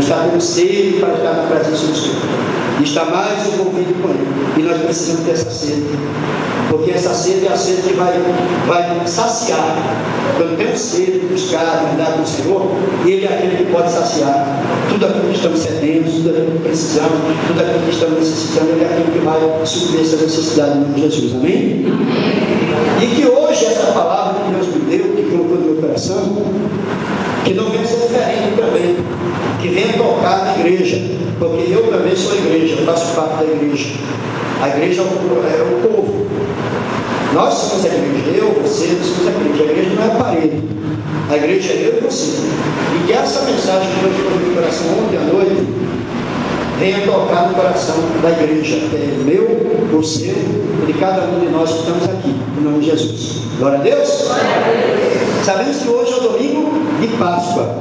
está tendo sede para estar na presença do Senhor, e está mais envolvido com Ele. E nós precisamos ter essa sede, porque essa sede é a sede que vai saciar. Quando temos sede de buscar, de andar com o Senhor, Ele é aquele que pode saciar tudo aquilo que estamos sedentos, tudo aquilo que precisamos, tudo aquilo que estamos necessitando. Ele é aquele que vai suprir essa necessidade de Jesus. Amém? E que hoje essa palavra que Deus me deu, que colocou no meu coração, que não venha ser diferente também, que venha tocar na igreja, porque eu também sou igreja, eu faço parte da igreja. A igreja é o povo. Nós somos a igreja, eu, você, nós somos a igreja. A igreja não é a parede, a igreja é eu e você. E que essa mensagem que Deus colocou no meu coração ontem à noite venha tocar no coração da igreja, que é meu, o seu, e de cada um de nós que estamos aqui, em nome de Jesus. Glória a Deus? Glória a Deus. Sabemos que hoje é o domingo de Páscoa.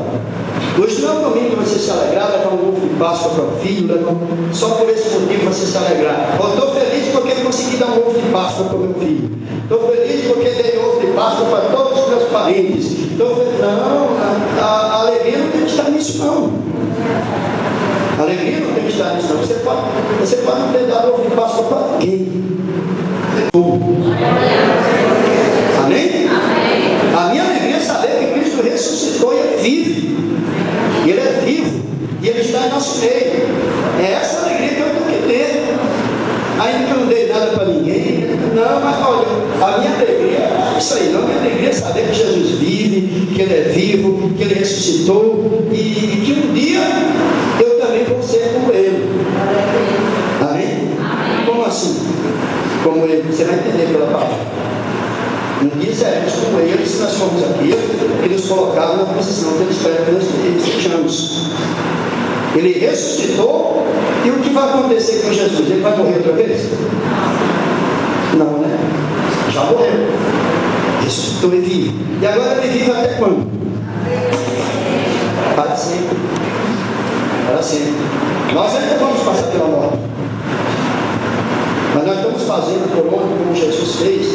Hoje não é um domingo para você se alegrar, levar um ovo de Páscoa para o filho, só por esse motivo você se alegrar. Eu estou feliz porque consegui dar um ovo de Páscoa para o meu filho. Estou feliz porque dei ovo de Páscoa para todos os meus parentes. Não, a alegria não tem que estar nisso não. A alegria não tem que estar nisso não. Você pode não ter dado ovo de Páscoa para ninguém. Amém? A minha alegria é saber que Cristo ressuscitou e Ele vive. E Ele é vivo. E Ele está em nosso meio. É essa alegria que eu tenho que ter. Ainda que eu não dei nada para ninguém. Não, mas olha, a minha alegria é isso aí. Não, a minha alegria é saber que Jesus vive, que Ele é vivo, que Ele ressuscitou. E que um dia eu também vou ser como Ele. Amém? Como assim? Como Ele? Você vai entender pela palavra. Um dia seremos como Ele se nós formos aqui e nos colocarmos na posição que Ele espera que nós estejamos. Ele ressuscitou, e o que vai acontecer com Jesus? Ele vai morrer outra vez? Não, né? Já morreu. Ressuscitou e vive. E agora Ele vive até quando? Para sempre. Para sempre. Nós ainda vamos passar pela morte. Mas nós estamos fazendo por onde, como Jesus fez,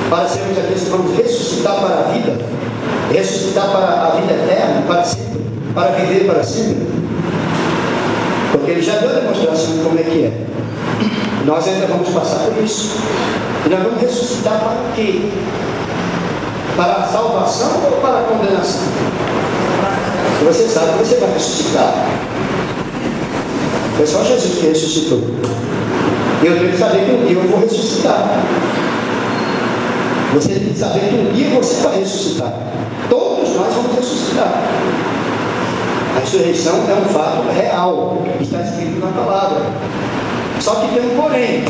para sermos aqueles que vamos ressuscitar para a vida, ressuscitar para a vida eterna, para sempre, para viver para sempre. Porque Ele já deu a demonstração de como é que é. Nós ainda vamos passar por isso. E nós vamos ressuscitar para o quê? Para a salvação ou para a condenação? Você sabe que você vai ressuscitar. Foi só Jesus que ressuscitou. Eu tenho que saber que um dia eu vou ressuscitar. Você tem que saber que um dia você vai ressuscitar. Todos nós vamos ressuscitar. A ressurreição é um fato real, está escrito na palavra. Só que tem um porém.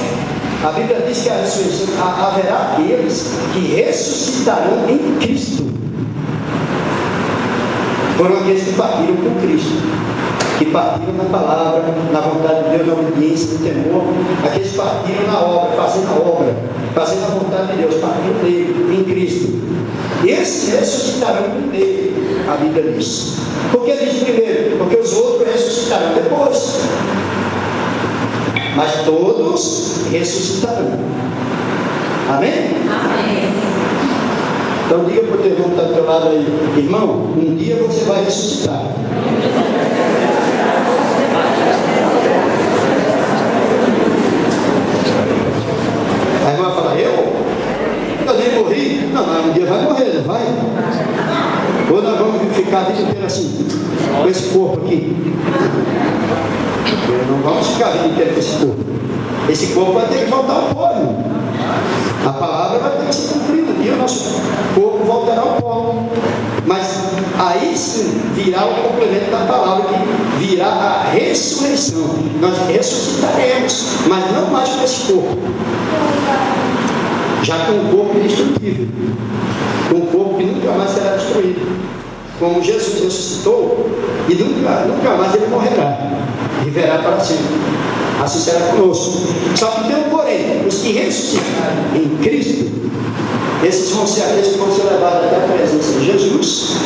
A Bíblia diz que a ressurreição haverá aqueles que ressuscitarão em Cristo. Foram aqueles que partiram com Cristo, que partiram na palavra, na vontade de Deus, na obediência, no temor. Aqueles que partiram na obra, fazendo a obra, fazendo a vontade de Deus, partiram dele, em Cristo. Esses ressuscitarão primeiro, a Bíblia diz. Por que diz primeiro? Porque os outros ressuscitarão depois. Mas todos ressuscitarão. Amém? Amém. Então diga para o teu irmão que está do teu lado aí: irmão, um dia você vai ressuscitar. Aí a irmã vai falar: eu nem morri. Não, mas um dia vai morrer, não vai? Ou nós vamos ficar a vida inteira assim, com esse corpo aqui? Não vamos ficar a vida inteira com esse corpo. Esse corpo vai ter que voltar ao pó, irmão. A palavra vai ter que se cumprir. Um dia o nosso corpo voltará ao pó. Mas aí sim virá o complemento da palavra, que virá a ressurreição. Nós ressuscitaremos, mas não mais com esse corpo, já com um corpo indestrutível, com um corpo que nunca mais será destruído, como Jesus ressuscitou, e nunca mais ele morrerá, viverá para sempre. Assim será conosco. Só que tem um porém: os que ressuscitarem em Cristo, esses vão ser aqueles que vão ser levados até a presença de Jesus.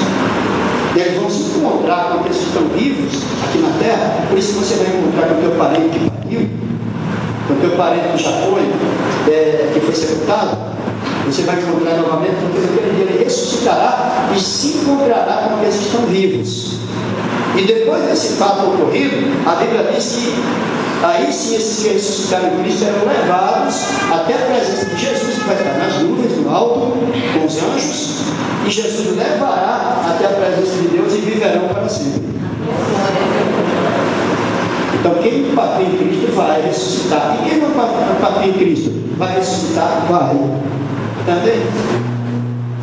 E eles vão se encontrar com aqueles que estão vivos aqui na terra. Por isso você vai encontrar com o teu parente que partiu, com o teu parente que já foi, que foi sepultado. Você vai encontrar novamente, porque naquele dia ele ressuscitará e se encontrará com aqueles que estão vivos. E depois desse fato ocorrido, a Bíblia diz que aí sim esses que ressuscitaram em Cristo serão levados até a presença de Jesus, que vai estar nas nuvens, no alto, com os anjos, e Jesus levará até a presença de Deus e viverão para sempre. Então quem papia em Cristo vai ressuscitar. E quem não papia em Cristo vai ressuscitar? Vai também.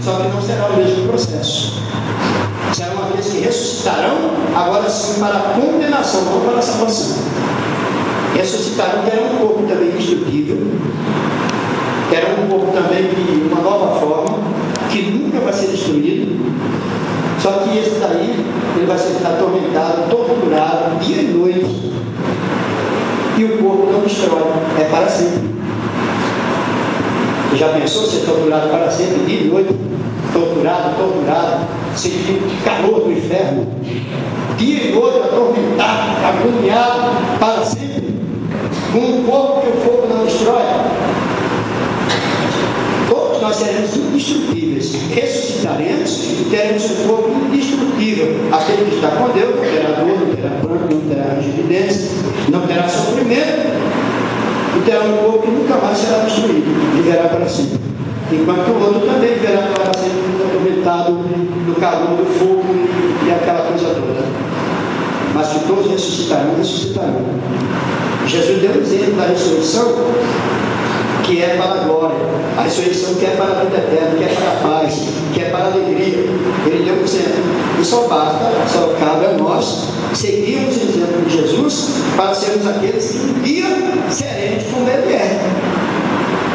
Só que não será o mesmo processo. Serão aqueles que ressuscitarão, agora sim para a condenação, não para a salvação. Ressuscitarão, terão um corpo também indestrutível, terão um corpo também de uma nova forma, que nunca vai ser destruído. Só que esse daí, ele vai ser atormentado, torturado, dia e noite. E o corpo não destrói, é para sempre. Você já pensou ser torturado para sempre, dia e noite? Torturado, sentindo calor do inferno, dia e noite atormentado, agoniado para sempre, com um corpo que o fogo não destrói. Todos nós seremos indestrutíveis, ressuscitaremos e teremos um corpo indestrutível. Aquele que está com Deus não terá dor, não terá pranto, não terá ranger de dentes, não terá sofrimento, e terá um corpo que nunca mais será destruído, viverá para sempre. Enquanto o outro também viverá para sempre atormentado no calor do fogo e aquela coisa toda. Mas que todos ressuscitarão. Jesus deu um exemplo da ressurreição, que é para a glória, a ressurreição que é para a vida eterna, que é para a paz, que é para a alegria. Ele deu um exemplo. E só cabe a nós seguirmos o exemplo de Jesus para sermos aqueles que um dia seremos como Ele é.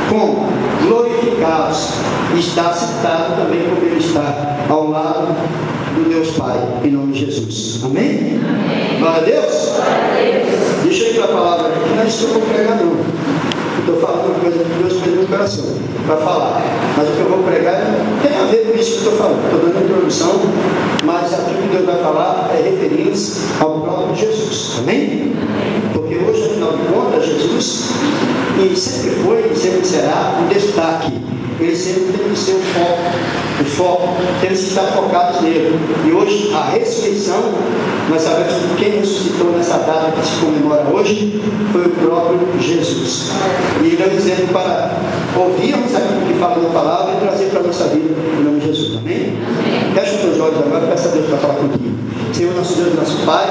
Como? Glorificados. Está citado também como Ele está ao lado do Deus Pai, em nome de Jesus. Amém? Glória a Deus? Deixa eu ir para a palavra aqui, não é isso que eu vou pregar não. Estou falando uma coisa que Deus fez no meu coração para falar, mas o que eu vou pregar tem a ver com isso que eu estou falando. Estou dando a introdução, mas aquilo que Deus vai falar é referindo-se ao próprio Jesus. Amém? Porque hoje, afinal de contas, Jesus, e sempre foi e sempre será um destaque. Ele sempre tem que ser o foco, temos que estar focados nele. E hoje, a ressurreição, nós sabemos que quem ressuscitou nessa data que se comemora hoje foi o próprio Jesus. E ele é dizendo para ouvirmos aquilo que fala na palavra e trazer para a nossa vida em nome de Jesus. Amém? Fecha os teus olhos agora, peça a Deus para falar contigo. Senhor, nosso Deus, nosso Pai,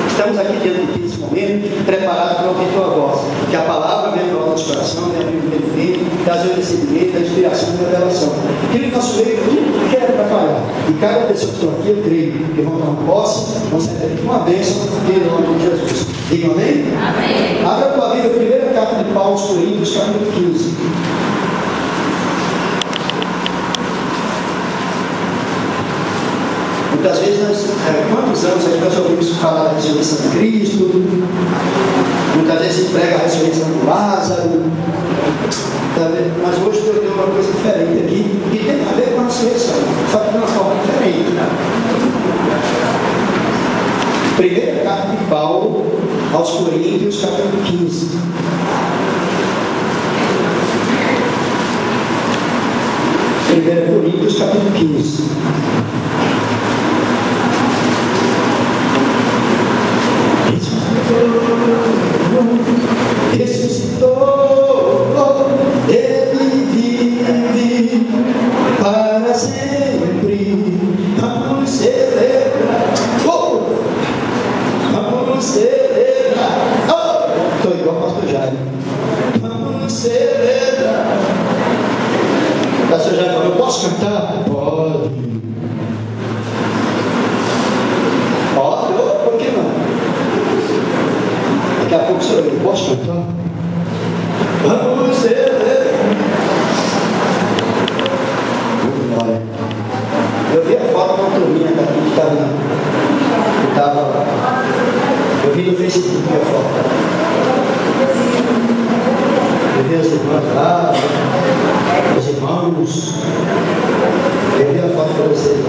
estamos aqui diante de ti nesse momento, preparados para ouvir tua voz. Que a palavra venha para o nosso coração, venha pelo fim, trazer o recebimento, a inspiração e a revelação. Que no nosso meio tudo que quer trabalhar. E cada pessoa que está aqui, eu creio que vão tomar posse, vão ser uma bênção em nome de Jesus. Digam amém? Amém. Abra a tua Bíblia, a primeira carta de Paulo aos Coríntios, capítulo 15. Muitas vezes, quantos anos nós ouvimos falar da ressurreição de Cristo? Muitas vezes se prega a ressurreição do Lázaro. Mas hoje Deus deu uma coisa diferente aqui, que tem a ver com a ressurreição, só que de uma forma diferente. Primeira carta de Paulo aos Coríntios, capítulo 15. Primeira Coríntios, capítulo 15. Ressuscitou, Ele vive para sempre. Vamos celebrar, vamos celebrar. Estou igual ao pastor Jair. Vamos celebrar. O pastor Jair falou: posso cantar? Pode. Por que não? Daqui a pouco o senhor, eu posso cantar? Vamos celebrar. Olha, eu vi a foto de uma turminha daqui que estava. Eu vi no Facebook a foto. Eu vi as irmãs lá, os irmãos. Eu vi a foto para vocês.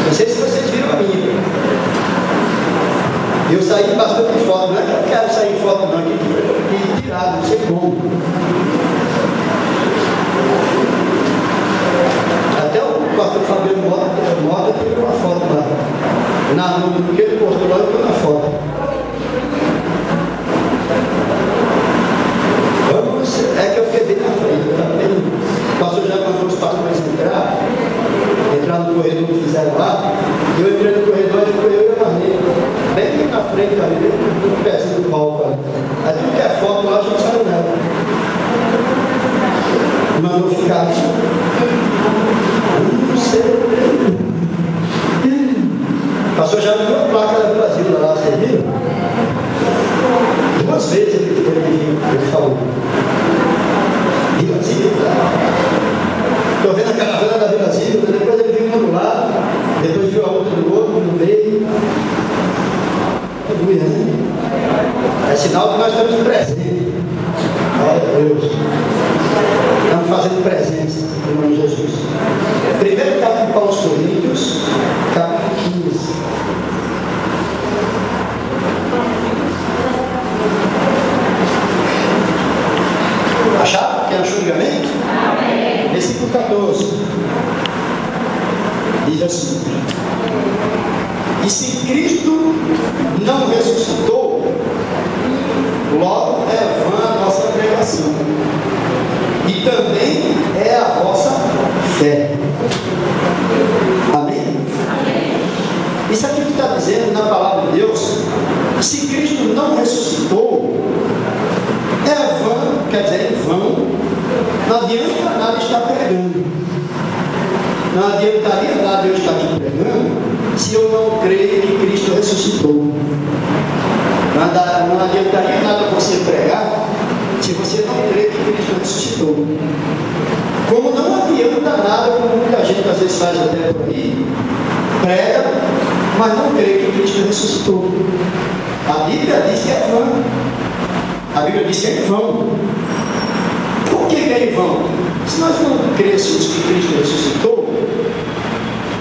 Não sei se vocês viram a minha. Eu saí bastante foto, não é que eu quero sair foto não, que tirado, não sei como. Até o pastor Fabiano Mota tirou Na mão do que ele postou lá, eu estou na foto. É que eu fiquei bem na frente. O pastor já mandou os pastores entrar no corredor que fizeram lá. Eu entrei no corredor e ficou eu e a Marlene. Bem na frente ali, bem no pezinho do palco ali. Aí tudo que é foto lá, a gente saiu nela. Mandou ficar ali. Não sei. O pastor já viu a placa da Brasil lá, você viu? 2 vezes ele falou. Vilazinho, estou vendo a caravana da Vilazinho, depois ele viu um do lado, depois viu a outra do outro, no meio. É sinal que nós estamos presentes. Glória a Deus. Estamos fazendo presença em nome de Jesus. Primeiro capítulo para os Coríntios, capítulo 15. Acharam? Quem achou, diga amém? Amém. Versículo 14. Diz assim: e se Cristo não ressuscitou, logo é vã a nossa pregação, e também é a vossa fé. Amém? Amém. Isso aqui que está dizendo na palavra de Deus, se Cristo não ressuscitou, é vã, quer dizer, em vão, não adianta nada estar pregando. Não adiantaria nada eu estar aqui pregando se eu não creio que Cristo ressuscitou. Não adiantaria nada você pregar se você não crê que Cristo ressuscitou. Como não adianta nada, como muita gente às vezes faz até por aí, prega, mas não crê que Cristo ressuscitou. A Bíblia diz que é vã. A Bíblia diz que é em vão. Por que é em vão? Se nós não crêssemos que Cristo ressuscitou,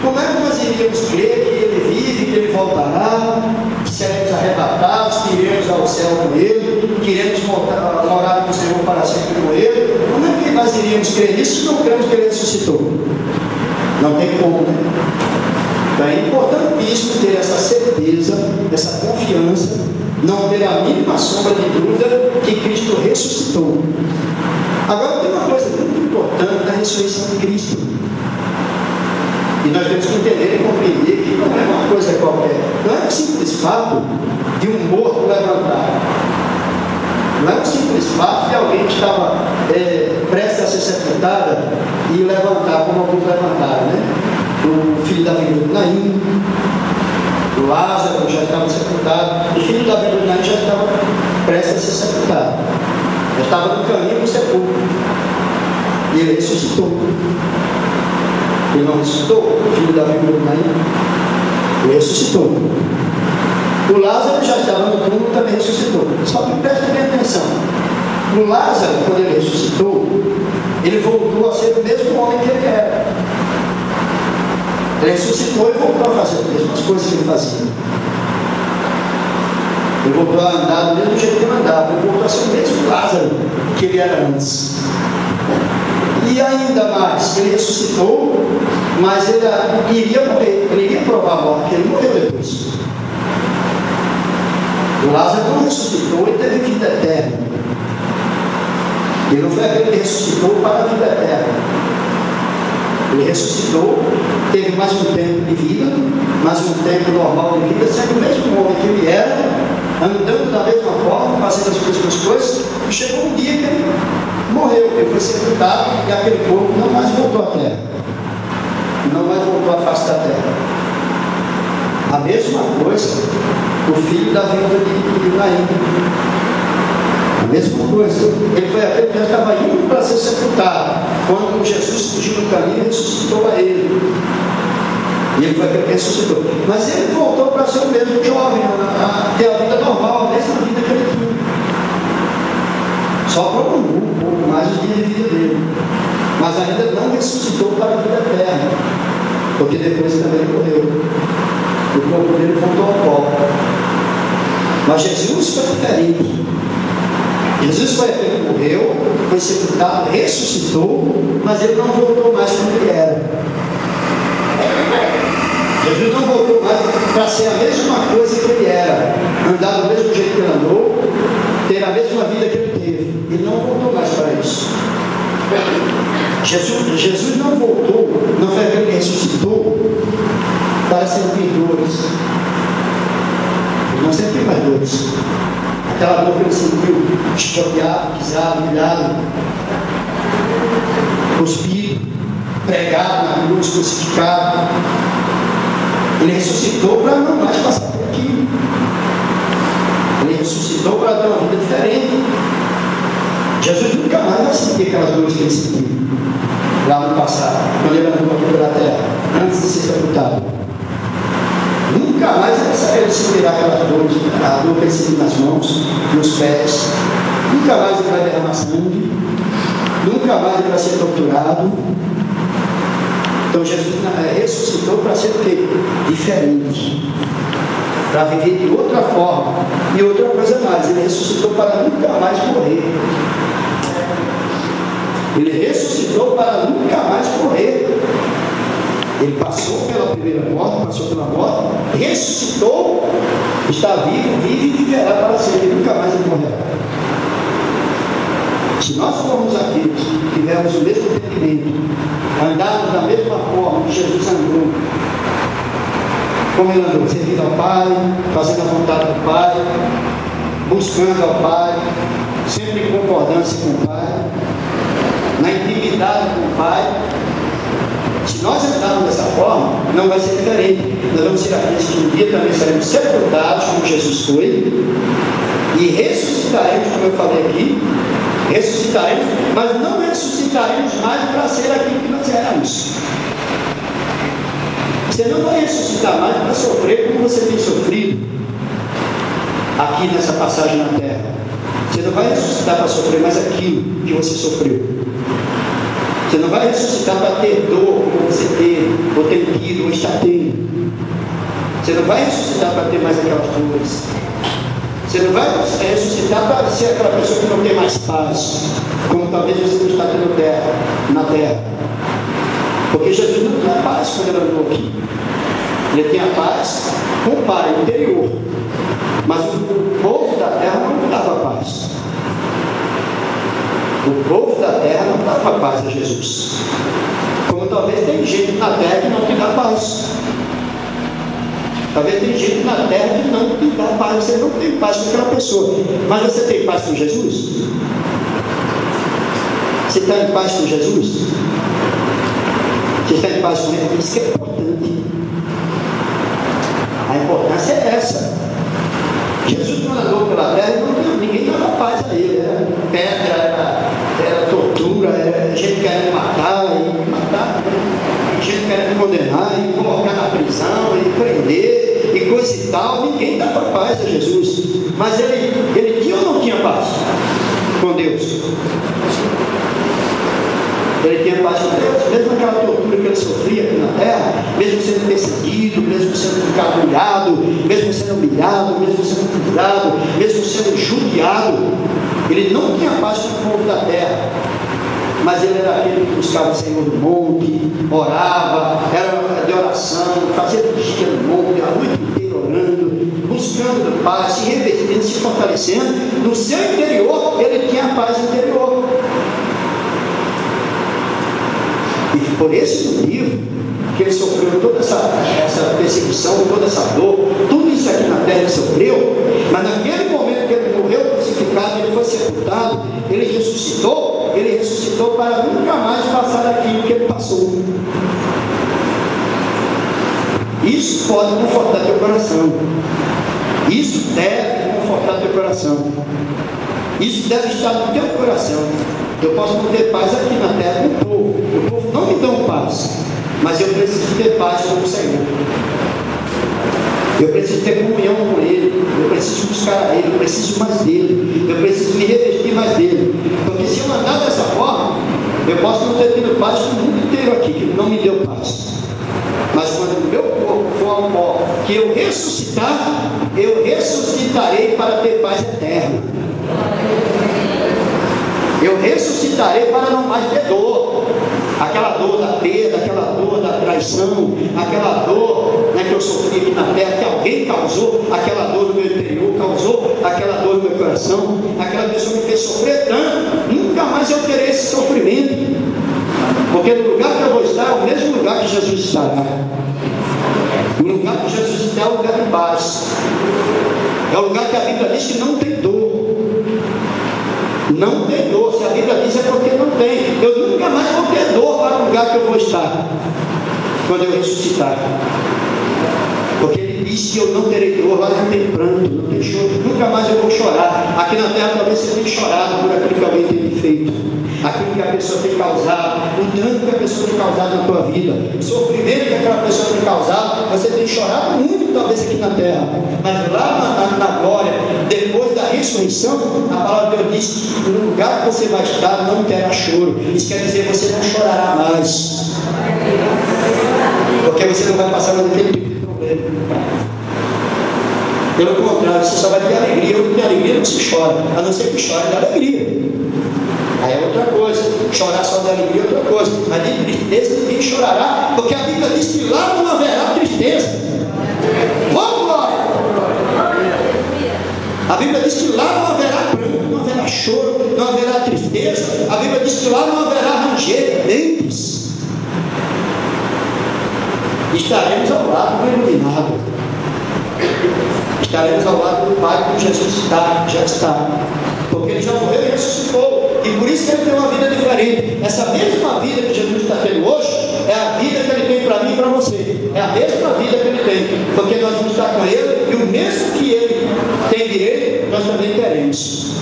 como é que nós iríamos crer que Ele vive, que Ele voltará, que seremos arrebatados, que iremos ao céu com Ele, que iremos morar com o Senhor para sempre com Ele? Como é que nós iríamos crer nisso se não cremos que Ele ressuscitou? Não tem como, né? Então é importantíssimo ter essa certeza, essa confiança, não ter a mínima sombra de dúvida que Cristo ressuscitou. Agora tem uma coisa muito importante da ressurreição de Cristo, e nós temos que entender e compreender que não é uma coisa qualquer, não é um simples fato de um morto levantar, não é um simples fato de alguém que estava prestes a ser sepultada e levantar, como alguns levantaram, né? O filho da viúva de Naim, o Lázaro já estava sepultado, o filho da viúva de Naim já estava prestes a ser sepultado, já estava no caminho para o sepulcro, e ele ressuscitou. Ele não ressuscitou, o filho da viúva de Naim, ele ressuscitou. O Lázaro já estava no túmulo, também ressuscitou. Só que preste bem atenção, o Lázaro, quando ele ressuscitou, ele voltou a ser o mesmo homem que ele era. Ele ressuscitou e voltou a fazer as mesmas coisas que ele fazia. Ele voltou a andar do mesmo jeito que ele andava. Ele voltou a ser o mesmo Lázaro que ele era antes. E ainda mais, ele ressuscitou, mas ele iria morrer. Ele iria provar a morte, porque ele morreu depois. O Lázaro não ressuscitou, ele teve vida eterna. Ele não foi aquele que ressuscitou para a vida eterna. Ele ressuscitou, teve mais um tempo de vida, mais um tempo normal de vida, sendo o mesmo homem que ele era, andando da mesma forma, fazendo as mesmas coisas, e chegou um dia que ele morreu, ele foi sepultado e aquele corpo não mais voltou à terra, não mais voltou à face da terra. A mesma coisa, o filho da viúva de Naim. A mesma coisa, ele foi aquele que já estava indo para ser sepultado, quando Jesus surgiu no caminho e ressuscitou a ele. E ele foi aquele que ressuscitou. Mas ele voltou para ser o mesmo jovem, a ter a vida normal, a mesma vida que ele tinha. Só prolongou um pouco mais o dia de vida dele. Mas ainda não ressuscitou para a vida eterna, porque depois também morreu. O corpo dele voltou ao pó. Mas Jesus foi diferente. Jesus foi aquele que morreu, foi sepultado, ressuscitou, mas ele não voltou mais como ele era. Jesus não voltou mais para ser a mesma coisa que ele era, andar do mesmo jeito que ele andou, ter a mesma vida que ele teve. Ele não voltou mais para isso. Jesus não voltou, não foi aquele que ressuscitou para sentir dores. Ele não sentiu mais dores. Aquela dor que ele sentiu, estropiado, pisado, humilhado, cuspido, pregado na cruz, crucificado. Ele ressuscitou para não mais passar por aquilo. Ele ressuscitou para ter uma vida diferente. Jesus nunca mais vai sentir aquelas dores que ele sentiu lá no passado, quando ele andou aqui pela terra, antes de ser sepultado. Nunca mais ele sentirá aquelas dores, a dor que ele sentiu nas mãos, nos pés. Nunca mais ele vai derramar sangue. Nunca mais ele vai ser torturado. Então Jesus ressuscitou para ser o quê? Diferente. Para viver de outra forma. E outra coisa mais, ele ressuscitou para nunca mais morrer. Ele ressuscitou para nunca mais morrer. Ele passou pela primeira morte, passou pela morte, ressuscitou, está vivo, vive e viverá para sempre. Nunca mais ele morrerá. Se nós formos aqueles que tivermos o mesmo entendimento, andarmos da mesma forma que Jesus andou, como ele andou, servindo ao Pai, fazendo a vontade do Pai, buscando ao Pai, sempre em concordância com o Pai, na intimidade com o Pai. Se nós andarmos dessa forma, não vai ser diferente. Nós vamos ser aqueles que um dia também seremos sepultados, como Jesus foi, e ressuscitaremos, como eu falei aqui, ressuscitaremos, mas não ressuscitaremos mais para ser aquilo que nós éramos. Você não vai ressuscitar mais para sofrer como você tem sofrido aqui nessa passagem na terra. Você não vai ressuscitar para sofrer mais aquilo que você sofreu. Você não vai ressuscitar para ter dor como você teve, ou tem tido, ou está tendo. Você não vai ressuscitar para ter mais aquelas dores. Você não vai ressuscitar para ser aquela pessoa que não tem mais paz, como talvez você não está tendo na terra. Porque Jesus não tinha paz quando ele andou aqui. Ele tinha paz com o Pai interior. Mas o povo da terra não dava paz. O povo da terra não dava paz a Jesus. Como talvez tem gente na terra que não te dá paz. Talvez tem gente na terra que não te dá paz. Você não tem paz com aquela pessoa. Mas você tem paz com Jesus? Você está em paz com Jesus? Você está em paz com ele? Isso que é importante. A importância é essa. Jesus, quando andou pela terra, ninguém dava paz a ele. Era pedra, era tortura, era gente querendo matar, gente querendo condenar, e colocar na prisão, e prender, e coisa e tal. Ninguém dava paz a Jesus. Mas ele tinha ou não tinha paz com Deus? Ele tinha paz com Deus, mesmo aquela tortura que ele sofria aqui na terra, mesmo sendo perseguido, mesmo sendo encabulhado, mesmo sendo humilhado, mesmo sendo frustrado, mesmo sendo judiado, ele não tinha paz com o povo da terra. Mas ele era aquele que buscava o Senhor no monte, orava, era de oração, fazia vigia no monte, a noite inteira orando, buscando paz, se revestindo, se fortalecendo. No seu interior, ele tinha paz interior. E por esse motivo que ele sofreu toda essa perseguição, toda essa dor, tudo isso aqui na terra ele sofreu, mas naquele momento que ele morreu crucificado, ele foi sepultado, ele ressuscitou para nunca mais passar daquilo que ele passou. Isso pode confortar teu coração. Isso deve confortar teu coração. Isso deve estar no teu coração. Eu posso não ter paz aqui na terra com o povo. O povo não me dá paz, mas eu preciso ter paz com o Senhor. Eu preciso ter comunhão com Ele. Eu preciso buscar a Ele. Eu preciso mais dEle. Eu preciso me revestir mais dEle. Porque se eu andar dessa forma, eu posso não ter tido paz com o mundo inteiro aqui, que não me deu paz. Mas quando o meu corpo for ao pó, que eu ressuscitar, eu ressuscitarei para ter paz eterna. Eu ressuscitarei para não mais ter dor. Aquela dor da perda, aquela dor da traição, aquela dor que eu sofri aqui na terra, que alguém coração, aquela pessoa me fez sofrer tanto, nunca mais eu terei esse sofrimento, porque no lugar que eu vou estar é o mesmo lugar que Jesus estará. O lugar que Jesus está é o lugar de paz, é o lugar que a Bíblia diz que não tem dor. Não tem dor, se a Bíblia diz é porque não tem. Eu nunca mais vou ter dor para o lugar que eu vou estar quando eu ressuscitar, porque Ele diz que eu não terei dor, lá não tem pranto, não tem choro, nunca mais eu vou chorar. Aqui na terra talvez você tenha chorado por aquilo que alguém tem feito, aquilo que a pessoa tem causado, o dano que a pessoa tem causado na tua vida, o sofrimento que aquela pessoa tem causado. Você tem chorado muito talvez aqui na terra, mas lá na glória, depois da ressurreição, a palavra de Deus diz que no lugar que você vai estar não terá choro. Isso quer dizer que você não chorará mais, porque você não vai passar mais aquele tipo de problema. Pelo contrário, você só vai ter alegria. Eu não tenho alegria, não se chora, a não ser que chore de alegria. Aí é outra coisa. Chorar só de alegria é outra coisa, mas de tristeza ninguém chorará, porque a Bíblia diz que lá não haverá tristeza. Vamos glória! A Bíblia diz que lá não haverá pranto, não haverá choro, não haverá tristeza. A Bíblia diz que lá não haverá ranger dentes. Estaremos ao lado do iluminado, estaremos ao lado do Pai, como Jesus já está, porque Ele já morreu e ressuscitou, e por isso que Ele tem uma vida diferente. Essa mesma vida que Jesus está tendo hoje é a vida que Ele tem para mim e para você, é a mesma vida que Ele tem, porque nós vamos estar com Ele, e o mesmo que Ele tem direito, nós também teremos.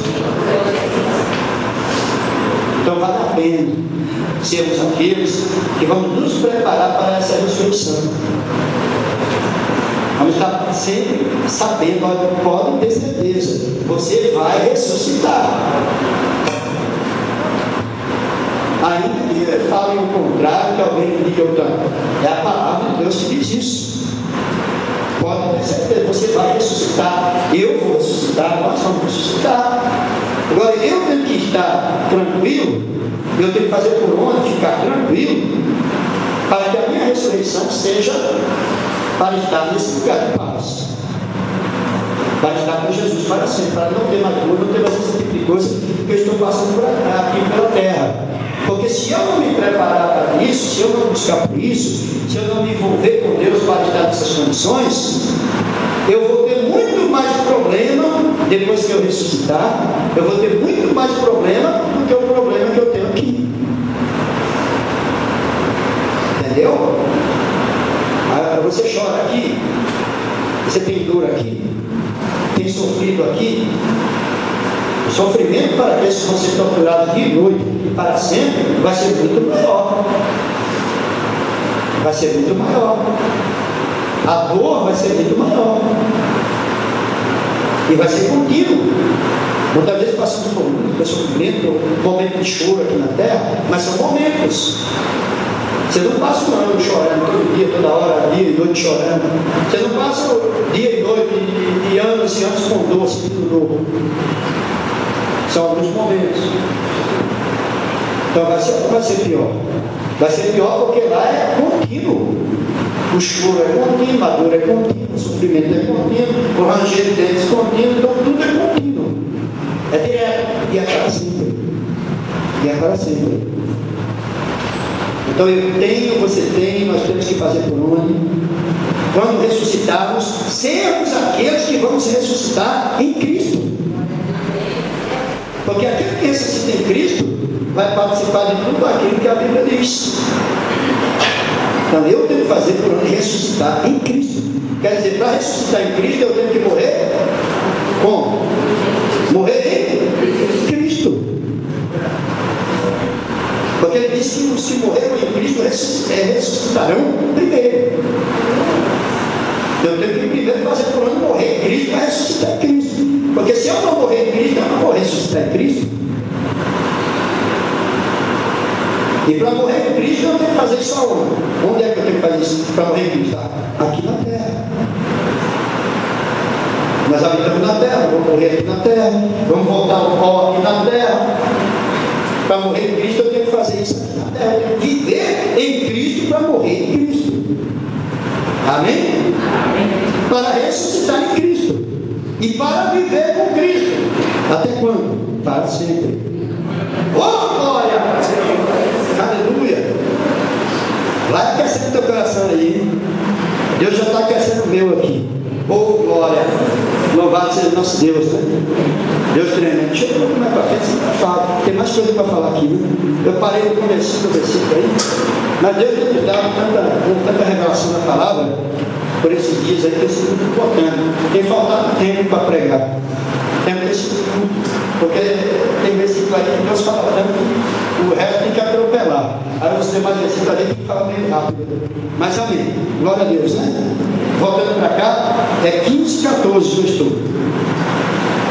Então vale a pena sermos aqueles que vamos nos preparar para essa ressurreição. Vamos estar sempre sabendo, podem ter certeza, você vai ressuscitar. Ainda que falem o contrário, que alguém diga outra, é a palavra de Deus que diz isso. Pode ter certeza, você vai ressuscitar, eu vou ressuscitar, nós vamos ressuscitar. Agora eu tenho que estar tranquilo, eu tenho que fazer por onde ficar tranquilo, para que a minha ressurreição seja para estar nesse lugar de paz, para estar com Jesus para sempre, para não ter mais dor, não ter mais esse tipo de coisa que eu estou passando por aqui pela terra. Porque se eu não me preparar para isso, se eu não buscar por isso, se eu não me envolver com Deus para estar nessas condições, eu vou ter muito mais problema depois que eu ressuscitar. Eu vou ter muito mais problema do que o problema que eu tenho aqui. Entendeu? Você chora aqui, você tem dor aqui, tem sofrido aqui. O sofrimento para aqueles que vão ser torturados de noite e para sempre vai ser muito maior. Vai ser muito maior. A dor vai ser muito maior. E vai ser contínuo. Muitas vezes passamos por muito sofrimento, momento de choro aqui na terra, mas são momentos. Você não passa um ano chorando todo dia, toda hora, dia e noite chorando. Você não passa dia e noite, e anos e anos com dor, sentindo dor. São alguns momentos. Então vai ser pior. Vai ser pior porque lá é contínuo. O choro é contínuo, a dor é contínua, o sofrimento é contínuo, o ranger de dentes é contínuo, então tudo é contínuo. É direto. E é para sempre. E é para sempre. Então eu tenho, você tem, nós temos que fazer por onde? Quando ressuscitarmos, sermos aqueles que vamos ressuscitar em Cristo. Porque aquele que ressuscita em Cristo vai participar de tudo aquilo que a Bíblia diz. Então eu tenho que fazer por onde? Ressuscitar em Cristo. Quer dizer, para ressuscitar em Cristo eu tenho que morrer como? Morrer em Cristo. Porque ele disse que se morreram em Cristo, ressuscitarão primeiro. Eu tenho que primeiro fazer por onde morrer em Cristo para ressuscitar em Cristo. Porque se eu não morrer em Cristo, eu não vou ressuscitar em Cristo. E para morrer em Cristo, eu tenho que fazer isso aonde? Onde é que eu tenho que fazer isso para morrer em Cristo? Aqui na terra. Nós habitamos na terra, vamos morrer aqui na terra, vamos voltar ao pó aqui na terra. Para morrer em Cristo, eu tenho que fazer isso aqui na terra. Eu tenho que viver em Cristo para morrer em Cristo. Amém? Amém? Para ressuscitar em Cristo. E para viver com Cristo. Até quando? Para sempre. Oh, glória! Aleluia! Vai aquecendo teu coração aí. Deus já está aquecendo o meu aqui. Oh, glória! Louvado seja o nosso Deus, né? Deus tremendo. Deixa eu ver como é para frente. Tem mais coisa para falar aqui, né? Eu parei no começo do versículo aí. Mas Deus nos dá tanta revelação na palavra por esses dias aí que é muito importante. Tem faltado tempo para pregar. Tempo desse porque tem versículo aí que Deus fala tanto que o resto tem que atropelar. Aí os demais versículos ali tem que falar meio rápido. Mas amém. Glória a Deus, né? Voltando para cá, é 15:14 do estudo.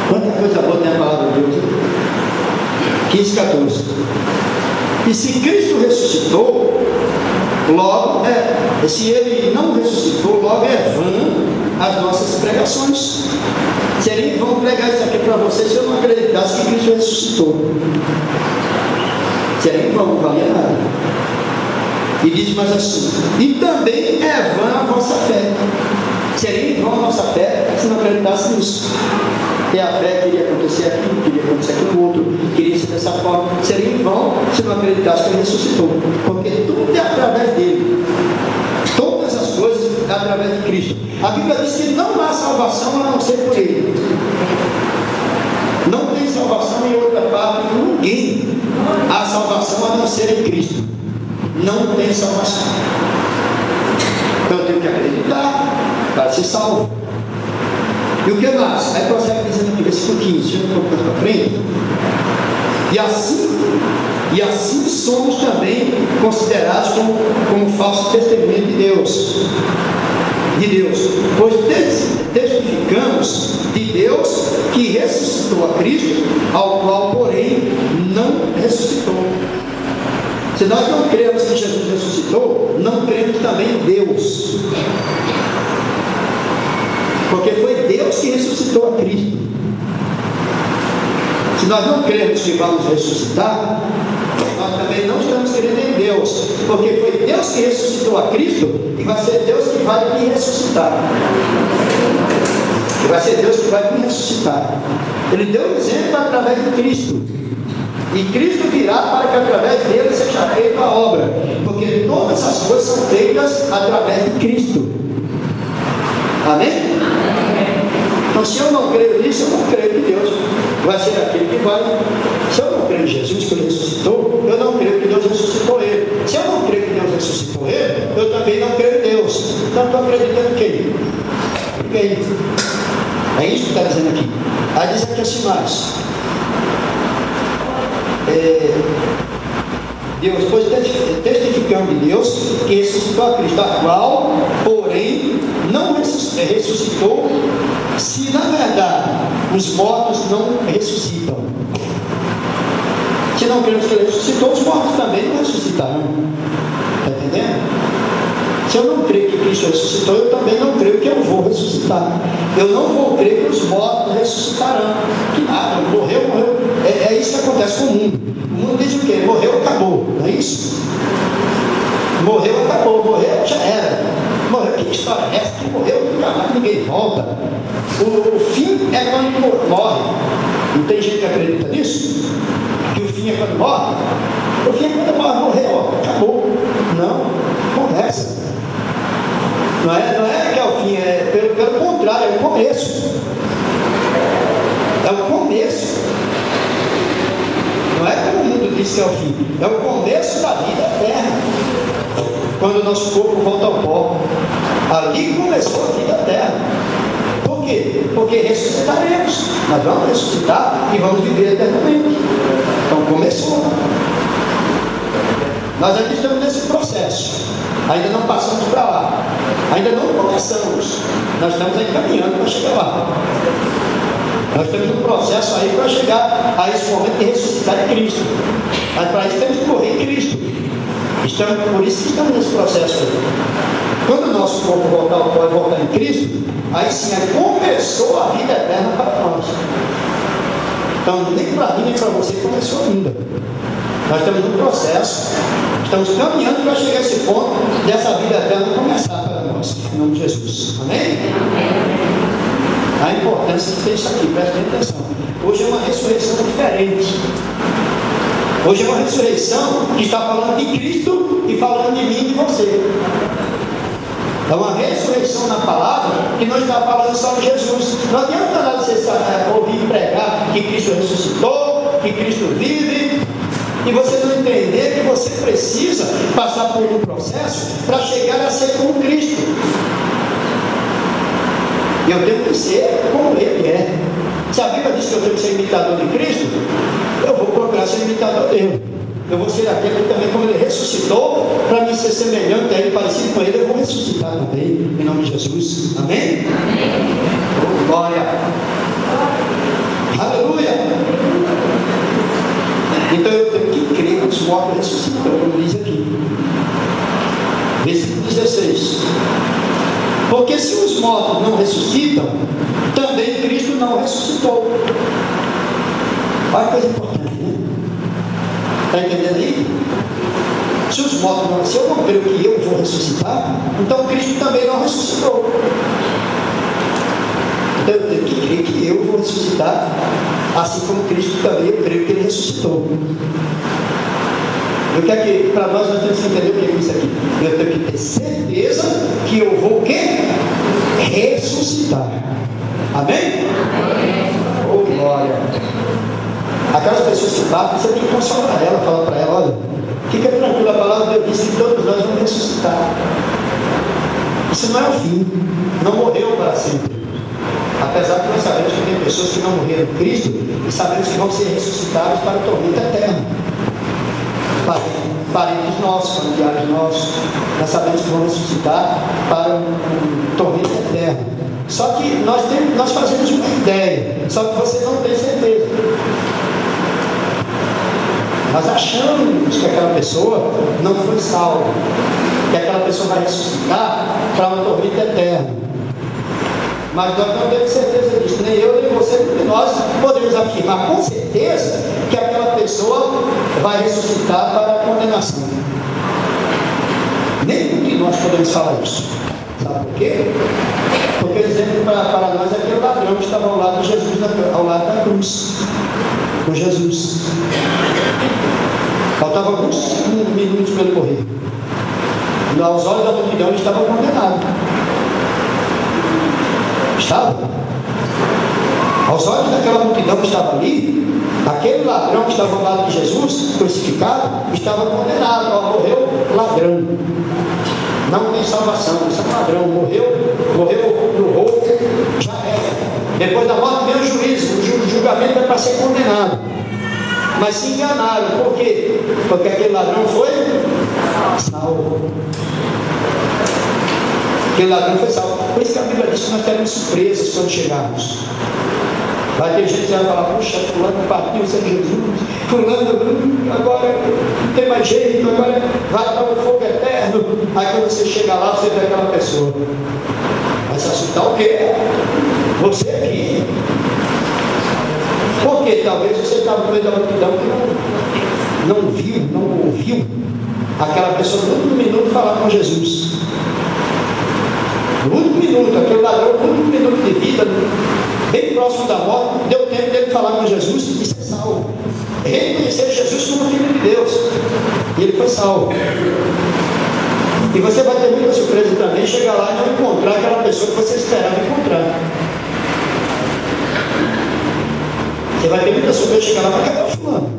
Quanta coisa boa tem a palavra de Deus. 15:14. E se Cristo ressuscitou, logo se Ele não ressuscitou, logo é vã as nossas pregações. Seria em vão pregar isso aqui para vocês se eu não acreditasse que Cristo ressuscitou. Seria em vão, não valia nada. E diz mais assim: e também é vã a vossa fé. Seria em vão a nossa fé se não acreditasse nisso. Ter a fé queria acontecer aquilo, queria acontecer aquilo outro, queria ser dessa forma. Seria em vão se não acreditasse que Ele ressuscitou. Porque tudo é através dele. Todas as coisas é através de Cristo. A Bíblia diz que não há salvação a não ser por Ele. Não tem salvação em outra parte, em ninguém. Há salvação a não ser em Cristo. Não tem salvação. Então eu tenho que acreditar para ser salvo. E o que mais? Aí prossegue dizendo aqui, versículo 15, deixa eu ir um pouco para frente. E assim somos também considerados como falso testemunho de Deus. Pois testificamos de Deus que ressuscitou a Cristo, ao qual, porém, não ressuscitou. Se nós não cremos que Jesus ressuscitou, não cremos também em Deus. Porque foi Deus que ressuscitou a Cristo. Se nós não cremos que vamos ressuscitar, nós também não estamos crendo em Deus. Porque foi Deus que ressuscitou a Cristo e vai ser Deus que vai me ressuscitar. E vai ser Deus que vai me ressuscitar. Ele deu um exemplo através de Cristo. E Cristo virá para que através dele seja feita a obra. Porque todas as coisas são feitas através de Cristo. Amém? Então, se eu não creio nisso, eu não creio que Deus vai ser aquele que vai. Se eu não creio em Jesus, que Ele ressuscitou, eu não creio que Deus ressuscitou Ele. Se eu não creio que Deus ressuscitou Ele, eu também não creio em Deus. Então, estou acreditando em quem? Ninguém. É isso que está dizendo aqui. Aí diz aqui assim mais. Deus, pois testificamos de Deus que ressuscitou a Cristo, a qual, porém, não ressuscitou, se na verdade os mortos não ressuscitam. Se não cremos que Ele ressuscitou, os mortos também não ressuscitarão. Está entendendo? Se eu não creio que Cristo ressuscitou, eu também não creio que eu vou ressuscitar. Eu não vou crer que os mortos ressuscitarão. Que nada, morreu. É isso que acontece com o mundo. O mundo diz o quê? Morreu, acabou. Não é isso? Morreu, acabou. Morreu, já era. Morreu, que história é essa? Que morreu, nunca mais ninguém volta. O fim é quando morre. Não tem gente que acredita nisso? Que o fim é quando morre? O fim é quando morre, morreu, acabou. Não, conversa. Não é que é o fim, é pelo contrário, é o começo. É o começo. Não é como o mundo diz que é o fim, é o começo da vida eterna. Quando o nosso corpo volta ao pó, ali começou a vida eterna. Por quê? Porque ressuscitaremos. Nós vamos ressuscitar e vamos viver eternamente. Então começou. Nós ainda estamos nesse processo. Ainda não passamos para lá. Ainda não começamos. Nós estamos aí caminhando para chegar lá. Nós estamos num processo aí para chegar a esse momento de ressuscitar em Cristo. Mas para isso temos que morrer em Cristo. Por isso que estamos nesse processo aí. Quando o nosso corpo voltar ao pó e voltar em Cristo, aí sim, aí começou a vida eterna para nós. Então, nem para mim, nem para você começou ainda. Nós estamos no processo, estamos caminhando para chegar a esse ponto dessa vida eterna começar para nós, em nome de Jesus. Amém? A importância de ter isso aqui, prestem atenção. Hoje é uma ressurreição diferente. Hoje é uma ressurreição que está falando de Cristo e falando de mim e de você. É uma ressurreição na palavra que não está falando só de Jesus. Não adianta nada você ouvir pregar que Cristo ressuscitou, que Cristo vive, e você não entender que você precisa passar por um processo para chegar a ser como Cristo. E eu tenho que ser como Ele é. Se a Bíblia diz que eu tenho que ser imitador de Cristo, eu vou procurar ser imitador dele. Eu vou ser aquele que também, como Ele ressuscitou, para mim ser semelhante a Ele, parecido com Ele, eu vou ressuscitar também, em nome de Jesus. Amém? Amém. Oh, glória! Aleluia! Então eu tenho que crer que os mortos ressuscitam, como diz aqui. Versículo 16. Porque se os mortos não ressuscitam, também Cristo não ressuscitou. Olha que coisa importante, né? Está entendendo aí? Se os mortos não, se eu não creio que eu vou ressuscitar, então Cristo também não ressuscitou. Então eu tenho que crer que eu vou ressuscitar, assim como Cristo também, eu creio que Ele ressuscitou. Eu quero que, para nós temos que entender o que é isso aqui. Eu tenho que ter certeza que eu vou o quê? Ressuscitar. Amém? Oh, glória! Aquelas pessoas que partem, você tem que consolar ela, falar para ela, olha, fica tranquila, a palavra de Deus diz que todos nós vamos ressuscitar. Isso não é o fim, não morreu para sempre. Apesar que nós sabemos que tem pessoas que não morreram em Cristo e sabemos que vão ser ressuscitados para o tormento eterno. Parentes nossos, familiares nossos, nós sabemos que vão ressuscitar para um tormento eterno. Só que nós fazemos uma ideia, só que você não tem certeza. Nós achamos que aquela pessoa não foi salva, que aquela pessoa vai ressuscitar para um tormento eterno. Mas nós não temos certeza disso, nem eu nem você, porque nós podemos afirmar com certeza que aquela pessoa vai ressuscitar para a condenação. Nem de nós podemos falar isso. Sabe por quê? Porque o exemplo para nós é aquele ladrão que estava ao lado de Jesus, ao lado da cruz, com Jesus. Faltava alguns minutos para ele morrer. E aos olhos da multidão ele estava condenado. Estava. Aos olhos daquela multidão que estava ali, aquele ladrão que estava ao lado de Jesus, crucificado, estava condenado. Morreu ladrão. Não tem salvação, isso é um ladrão. Morreu no roubo, já era. Depois da morte vem o juízo, o julgamento é para ser condenado. Mas se enganaram, por quê? Porque aquele ladrão foi salvo. Aquele ladrão foi salvo. Por isso que a Bíblia diz que nós teremos surpresas quando chegarmos. Vai ter gente que vai falar, puxa, fulano partiu sem Jesus, fulano agora não tem mais jeito, agora vai para o fogo eterno. Aí quando você chega lá, você vê aquela pessoa. Vai se assustar o quê? Você aqui. Porque talvez você estava no meio da multidão que não viu, não ouviu aquela pessoa no último minuto falar com Jesus. No último minuto, aquele ladrão, no último minuto de vida, bem próximo da morte, deu tempo dele falar com Jesus e ser salvo. Reconhecer Jesus como Filho de Deus. E ele foi salvo. E você vai ter muita surpresa também, chegar lá e não encontrar aquela pessoa que você esperava encontrar. Você vai ter muita surpresa, chegar lá, mas cadê o fulano?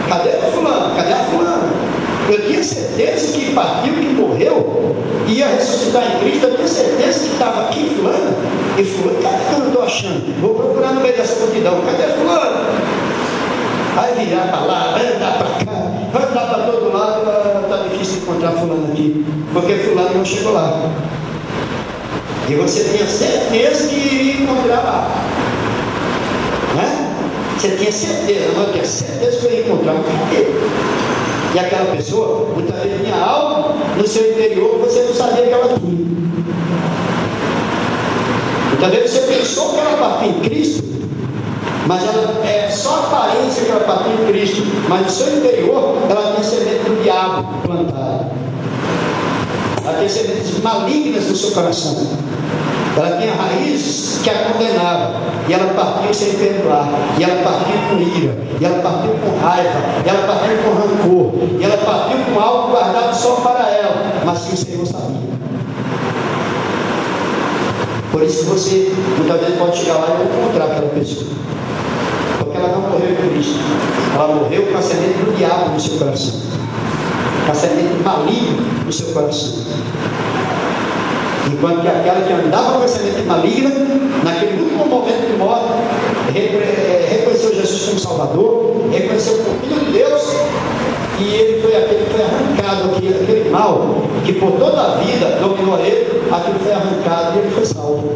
Cadê o fulano? Cadê a fulana? Eu tinha certeza que partiu, que morreu, ia ressuscitar em Cristo. Eu tinha certeza que estava aqui fulano. E fulano, cadê que eu não estou achando? Vou procurar no meio dessa multidão. Cadê fulano? Vai virar para lá, vai andar para cá, vai andar para todo lado. Está difícil encontrar fulano aqui, porque fulano não chegou lá. E você tinha certeza que iria encontrar lá. Né? Você tinha certeza, não tinha certeza que eu ia encontrar um cadê? E aquela pessoa, muitas vezes tinha algo no seu interior que você não sabia que ela tinha. Muitas vezes você pensou que ela partiu em Cristo, mas ela é só aparência que ela partiu em Cristo, mas no seu interior ela tem semente do diabo plantada. Ela tem sementes malignas no seu coração. Ela tinha raízes que a condenavam, e ela partiu sem perdoar, e ela partiu com ira, e ela partiu com raiva, e ela partiu com rancor, e ela partiu com algo guardado só para ela, mas que o Senhor sabia. Por isso que você muitas vezes pode chegar lá e encontrar aquela pessoa, porque ela não morreu em Cristo, ela morreu com a semente do diabo no seu coração, com a semente maligna no seu coração. Enquanto que aquela que andava com a semente maligna, naquele último momento de morte, reconheceu Jesus como Salvador, reconheceu como Filho de Deus, e ele foi aquele que foi arrancado, aquele mal que por toda a vida dominou ele, aquilo foi arrancado e ele foi salvo.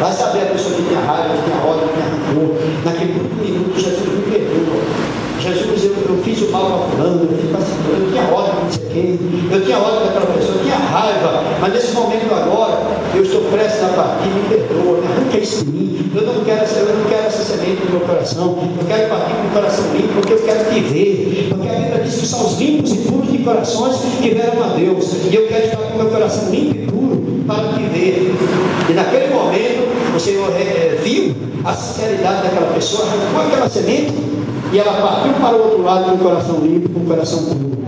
Vai saber a pessoa que tinha raiva, que tinha ódio, que tinha rancor, naquele último minuto Jesus me perdoa. Jesus, eu fiz o mal para fulano, eu tinha ódio de não sei quem, eu tinha ódio daquela pessoa, eu tinha raiva, mas nesse momento agora, eu estou prestes a partir, me perdoa, arranca isso de mim, eu não quero essa semente no meu coração, eu quero partir com o coração limpo, porque eu quero te ver, porque a Bíblia diz que são os limpos e puros de corações que vieram a Deus, e eu quero estar com o meu coração limpo e puro para te ver. E naquele momento, o Senhor viu a sinceridade daquela pessoa, arrancou aquela semente, e ela partiu para o outro lado com o coração limpo, com o coração puro.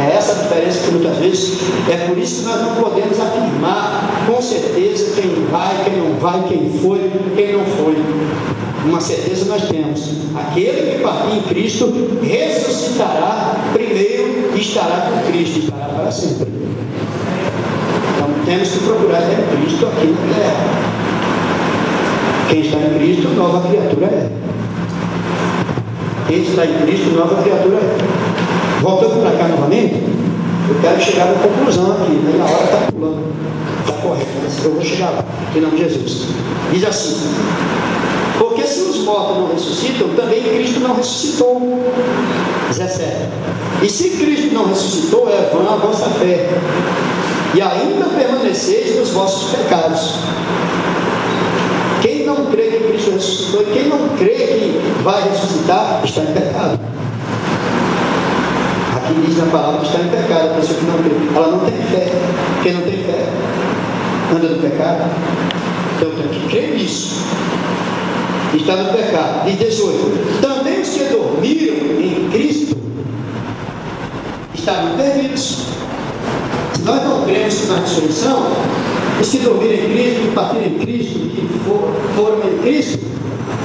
É essa a diferença que muitas vezes, é por isso que nós não podemos afirmar com certeza quem vai, quem não vai, quem foi, quem não foi. Uma certeza nós temos: aquele que partir em Cristo ressuscitará primeiro e estará com Cristo, estará para sempre. Então temos que procurar ter Cristo aqui na terra. Quem está em Cristo, nova criatura é. Quem está em Cristo, nova criatura é. Voltando para cá novamente, eu quero chegar na conclusão aqui, né? A hora está pulando, está correndo, mas eu vou chegar lá, em nome de Jesus. Diz assim: porque se os mortos não ressuscitam, também Cristo não ressuscitou. 17. E se Cristo não ressuscitou, é vã a vossa fé, e ainda permaneceis nos vossos pecados. Quem não crê que Cristo ressuscitou e quem não crê que vai ressuscitar, está em pecado. Aqui diz na palavra que está em pecado, a pessoa que não crê, ela não tem fé. Quem não tem fé anda no pecado. Então tem que crer nisso. Está no pecado. Diz 18: também os que dormiram em Cristo estavam perdidos. Se nós não cremos na ressurreição, os que dormiram em Cristo, que partiram em Cristo, que foram em Cristo,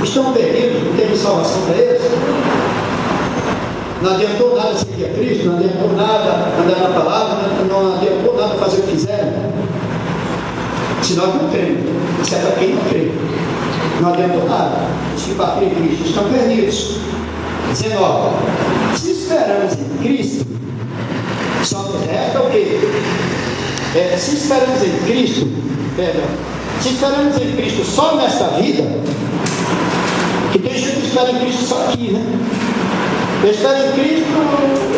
estão perdidos, não tem salvação para eles. Não adiantou nada seguir a Cristo, não adiantou nada andar na palavra, não adiantou nada fazer o que fizeram. Se nós não cremos, isso é para quem não crê. Não adiantou nada. Os que partiram em Cristo estão perdidos. 19. Se esperamos em Cristo, só nos resta o quê? Se esperamos em Cristo, se esperamos em Cristo só nesta vida, que tem gente que espera em Cristo só aqui, né? Eu espero em Cristo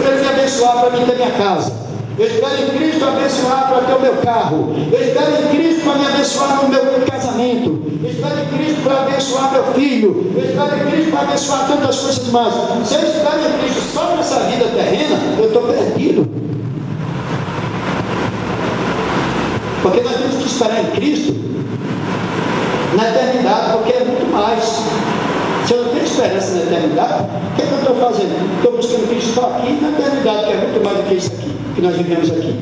Ele me abençoar para mim ter minha casa. Eu espero em Cristo abençoar para ter o meu carro. Eu espero em Cristo para me abençoar no meu casamento. Eu espero em Cristo para abençoar meu filho. Eu espero em Cristo para abençoar tantas coisas mais. Se eu espero em Cristo só nessa vida terrena, eu estou perdido. Porque nós temos que esperar em Cristo na eternidade, porque é muito mais. Se eu não tenho esperança na eternidade, o que é que eu estou fazendo? Estou buscando Cristo só aqui na eternidade, que é muito mais do que isso aqui, que nós vivemos aqui.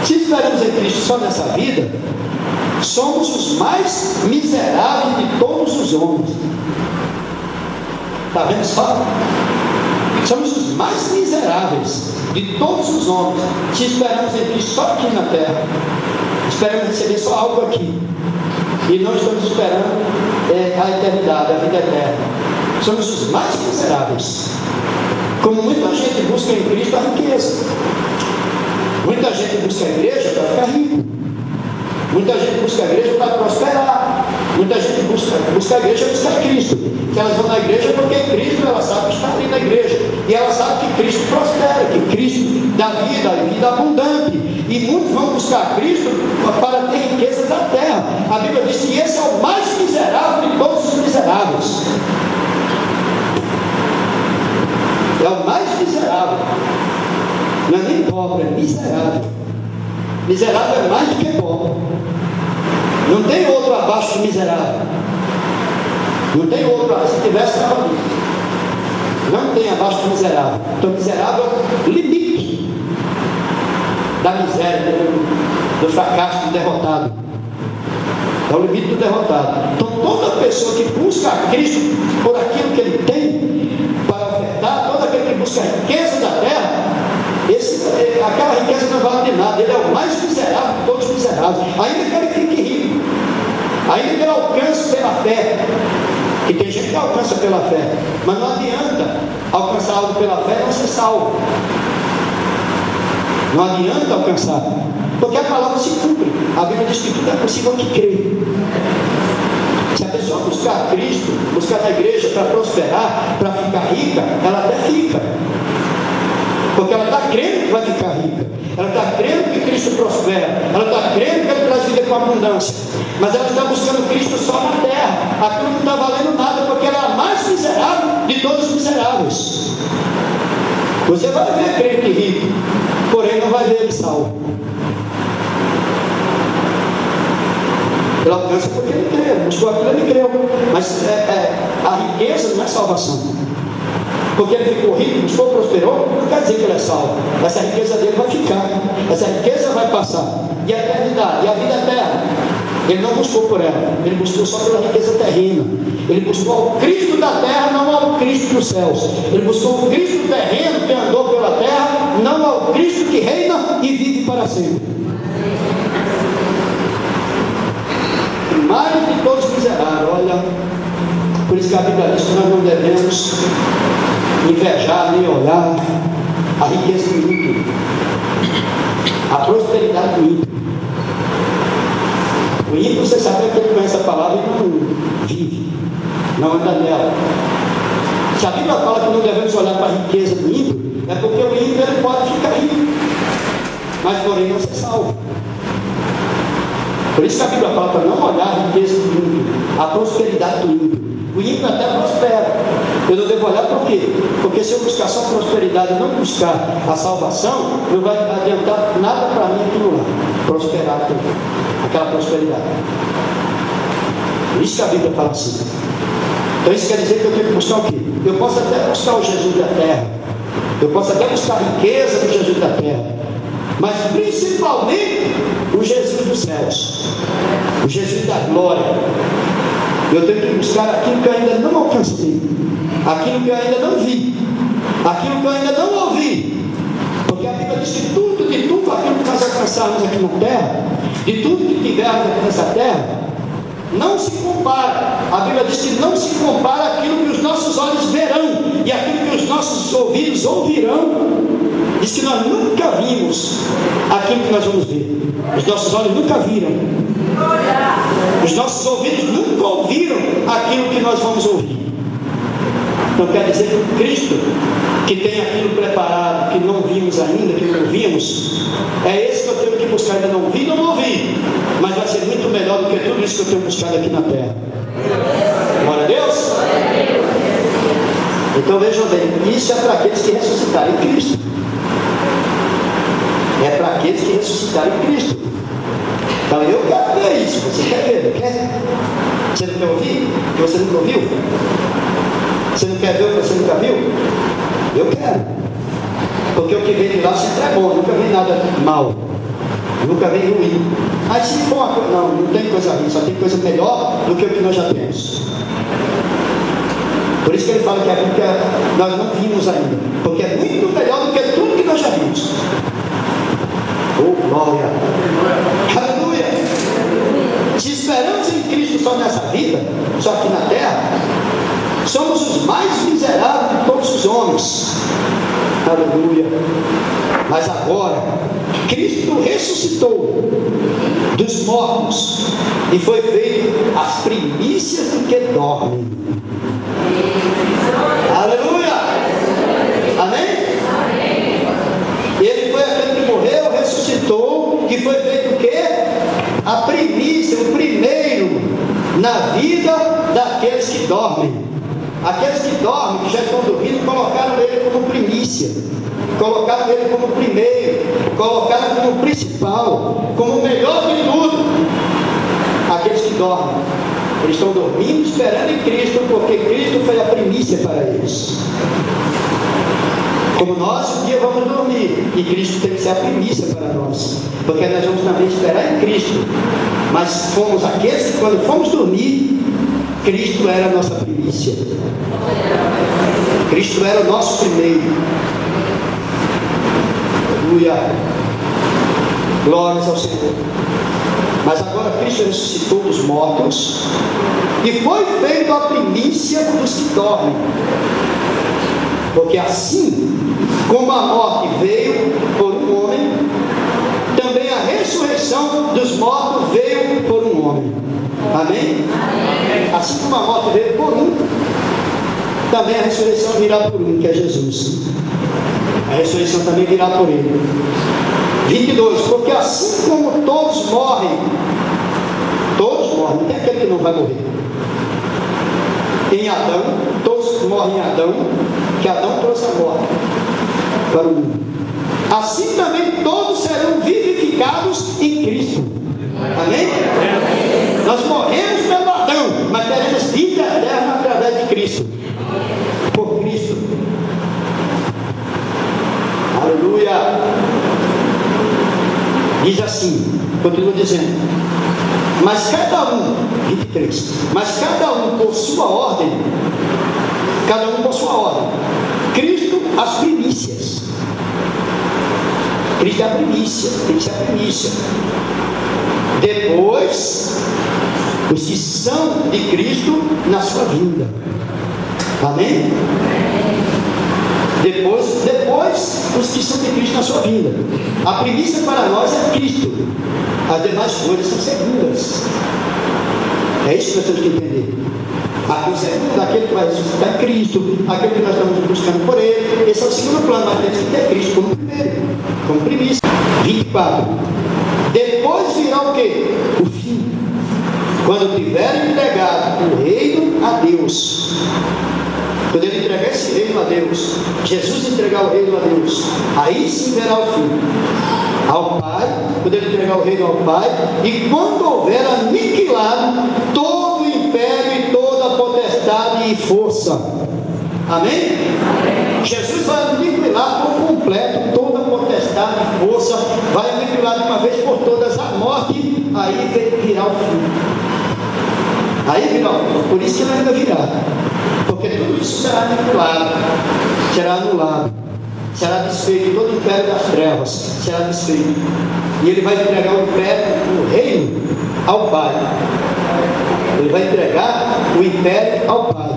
Se esperamos em Cristo só nessa vida, somos os mais miseráveis de todos os homens. Está vendo só? Somos os mais miseráveis de todos os homens, se esperamos em Cristo só aqui na terra. Esperamos receber só algo aqui, e não estamos esperando a eternidade, a vida eterna. Somos os mais miseráveis. Como muita gente busca em Cristo a riqueza, muita gente busca a igreja para ficar rico, muita gente busca a igreja para prosperar, muita gente busca a igreja para buscar Cristo. Que elas vão na igreja porque Cristo, ela sabe que está ali na igreja, e ela sabe que Cristo prospera, que Cristo dá vida e vida abundante. E muitos vão buscar Cristo para ter riquezas da terra. A Bíblia diz que esse é o mais miserável de todos os miseráveis. É o mais miserável. Não é nem pobre, é miserável. Miserável é mais do que pobre. Não tem outro abaixo do miserável. Não tem outro, se tivesse, estava ali. Não tem abaixo do miserável. Então, miserável é o limite da miséria, do fracasso, do derrotado. É o limite do derrotado. Então, toda pessoa que busca a Cristo por aquilo que ele tem para ofertar, todo aquele que busca a riqueza da terra, aquela riqueza não vale de nada. Ele é o mais miserável de todos os miseráveis. Ainda que ele fique rico, ainda que ele alcance pela fé. E tem gente que alcança pela fé, mas não adianta alcançar algo pela fé e não ser salvo. Não adianta alcançar, porque a palavra se cumpre. A Bíblia diz que tudo é possível que crê. Se a pessoa buscar Cristo, buscar na igreja para prosperar, para ficar rica, ela até fica, porque ela está crendo que vai ficar rica, ela está crendo que Cristo prospera, ela está crendo que Ele traz vida com abundância, mas ela está buscando Cristo só na terra. Aquilo não está valendo nada, porque ela é a mais miserável de todos os miseráveis. Você vai ver crente rico, porém não vai ver ele salvo. Ele alcança porque ele crê, buscou aquilo, ele creu, mas a riqueza não é salvação. Porque ele ficou rico, buscou, prosperou, não quer dizer que ele é salvo. Essa riqueza dele vai ficar, essa riqueza vai passar. E a eternidade, e a vida eterna, ele não buscou por ela, ele buscou só pela riqueza terrena. Ele buscou o Cristo da terra, não ao Cristo dos céus. Ele buscou o Cristo terreno que andou pela terra, não ao Cristo que reina e vive para sempre. Mais de todos os miseráveis, olha, por isso que a Bíblia diz que nós não devemos invejar nem olhar a riqueza do ímpio, a prosperidade do ímpio. O ímpio, você sabe que ele conhece a palavra e não vive, não anda nela. Se a Bíblia fala que não devemos olhar para a riqueza do ímpio, é porque o ímpio ele pode ficar rico, mas porém não ser salvo. Por isso que a Bíblia fala para não olhar a riqueza do ímpio, a prosperidade do ímpio. O ímpio até prospera. Eu não devo olhar por quê? Porque se eu buscar só prosperidade e não buscar a salvação, não vai adiantar nada para mim aquilo lá. Prosperar aquela prosperidade. Por isso que a Bíblia fala assim. Então isso quer dizer que eu tenho que buscar o quê? Eu posso até buscar o Jesus da terra. Eu posso até buscar a riqueza do Jesus da terra. Mas principalmente o Jesus dos céus. O Jesus da glória. Eu tenho que buscar aquilo que eu ainda não alcancei, aquilo que eu ainda não vi, aquilo que eu ainda não ouvi. Porque a Bíblia diz que de tudo aquilo que nós alcançarmos aqui na terra, de tudo que tivermos aqui nessa terra, não se compara. A Bíblia diz que não se compara aquilo que os nossos olhos verão e aquilo que os nossos ouvidos ouvirão. Diz que nós nunca vimos aquilo que nós vamos ver. Os nossos olhos nunca viram. Os nossos ouvidos nunca ouviram aquilo que nós vamos ouvir. Então quer dizer que o Cristo, que tem aquilo preparado, que não vimos ainda, que não ouvimos, é esse que eu tenho que buscar. Ainda não vi, não ouvi, mas vai ser muito melhor do que tudo isso que eu tenho buscado aqui na terra. Glória a Deus. Então vejam bem, isso é para aqueles que ressuscitarem em Cristo. É para aqueles que ressuscitarem em Cristo. Então eu quero ver isso. Você quer ver? Não quer? Você não quer ouvir? Que você nunca ouviu? Você não quer ver o que você nunca viu? Eu quero. Porque o que vem de lá sempre é bom. Nunca vi nada mal. Nunca vi ruim. Mas se for uma coisa, não tem coisa ruim. Só tem coisa melhor do que o que nós já temos. Por isso que ele fala que a Bíblia nós não vimos ainda. Porque é muito melhor do que tudo que nós já vimos. Oh, glória! Aleluia! Se esperamos em Cristo só nessa vida, só aqui na terra, somos os mais miseráveis de todos os homens. Aleluia! Mas agora, Cristo ressuscitou dos mortos e foi feito as primícias do que dormem. Aleluia! Amém? Ele foi aquele que morreu, ressuscitou, que foi feito o quê? A primícia, o primeiro na vida daqueles que dormem. Aqueles que dormem, que já estão dormindo, colocaram ele como primícia. colocaram ele como primeiro, colocaram como principal, como o melhor de tudo. Aqueles que dormem, eles estão dormindo esperando em Cristo, porque Cristo foi a primícia para eles. Como nós um dia vamos dormir, e Cristo tem que ser a primícia para nós, porque nós vamos também esperar em Cristo. Mas fomos aqueles que, quando fomos dormir, Cristo era a nossa primícia. Cristo era o nosso primeiro. Aleluia. Glórias ao Senhor. Mas agora Cristo ressuscitou dos mortos e foi feito a primícia dos que dormem. Porque assim como a morte veio por um homem, também a ressurreição dos mortos veio por um homem. Amém? Amém. Assim como a morte veio por um, também a ressurreição virá por um, que é Jesus. A ressurreição também virá por ele. 22. Porque assim como todos morrem, não tem aquele que não vai morrer. Em Adão, todos morrem em Adão, que Adão trouxe a morte para o mundo. Assim também todos serão vivificados em Cristo. Amém? Nós morremos pelo Adão, mas teremos vida eterna através de Cristo. Por Cristo. Aleluia. Diz assim, continua dizendo: mas cada um, 23, mas cada um por sua ordem, cada um por sua ordem. Cristo as primícias. Cristo é a primícia, Cristo é a primícia. Depois, os que são de Cristo na sua vinda. Amém? Depois, os que são de Cristo na sua vinda. A primícia para nós é Cristo. As demais coisas são segundas. É isso que nós temos que entender. O segundo, aquele que vai ressuscitar é Cristo, aquele que nós estamos buscando por ele. Esse é o segundo plano, mas temos que ter Cristo como primeiro, como primícia. 24. Depois virá o quê? O fim. Quando tiverem entregado o reino a Deus. Quando ele entregar esse reino a Deus, Jesus entregar o reino a Deus, aí sim verá o fim. Ao Pai, quando ele entregar o reino ao Pai, e quando houver aniquilado todo o império e toda a potestade e força. Amém? Amém. Jesus vai aniquilar por completo toda a potestade e força, vai aniquilar de uma vez por todas a morte, aí virá o fim. Aí virá o fim. Por isso que ele ainda virá. Porque tudo isso será aniquilado, será anulado, será desfeito, todo o império das trevas será desfeito. E ele vai entregar o império, o reino, ao Pai. Ele vai entregar o império ao Pai.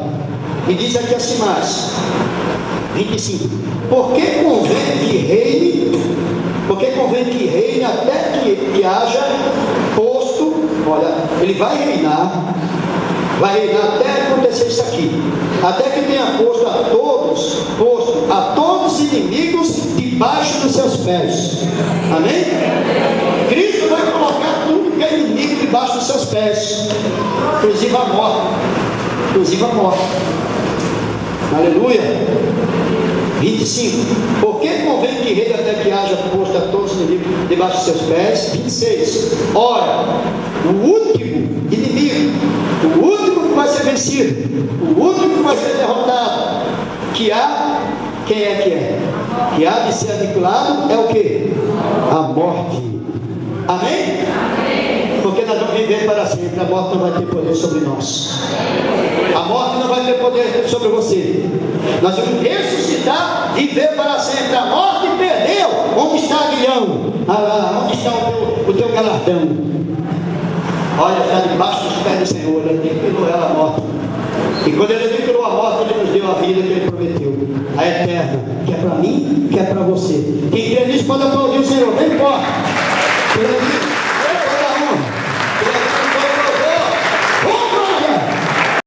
E diz aqui assim mais, 25. Porque convém que reine até que haja posto, olha, ele vai reinar até acontecer isso aqui, até que tenha posto a todos os inimigos debaixo dos seus pés. Amém? Cristo vai colocar tudo que é inimigo debaixo dos seus pés, inclusive a morte. Aleluia. 25. Porque convém que reine até que haja posto a todos os inimigos debaixo dos seus pés. 26. Ora, o último inimigo, o último que vai ser vencido, o último que vai ser derrotado, quem é? Que há de ser aniquilado é o que? A morte. Amém? Amém? Porque nós vamos viver para sempre. A morte não vai ter poder sobre nós. A morte não vai ter poder sobre você. Nós vamos ressuscitar, viver para sempre. A morte perdeu. Onde está Aguilhão? Onde está o teu galardão? Olha, está debaixo dos pés do Senhor. Ele aniquilou ela a morte. E quando ele aniquilou a morte, ele nos deu a vida que ele prometeu, a eterna, que é para mim, que é para você. Quem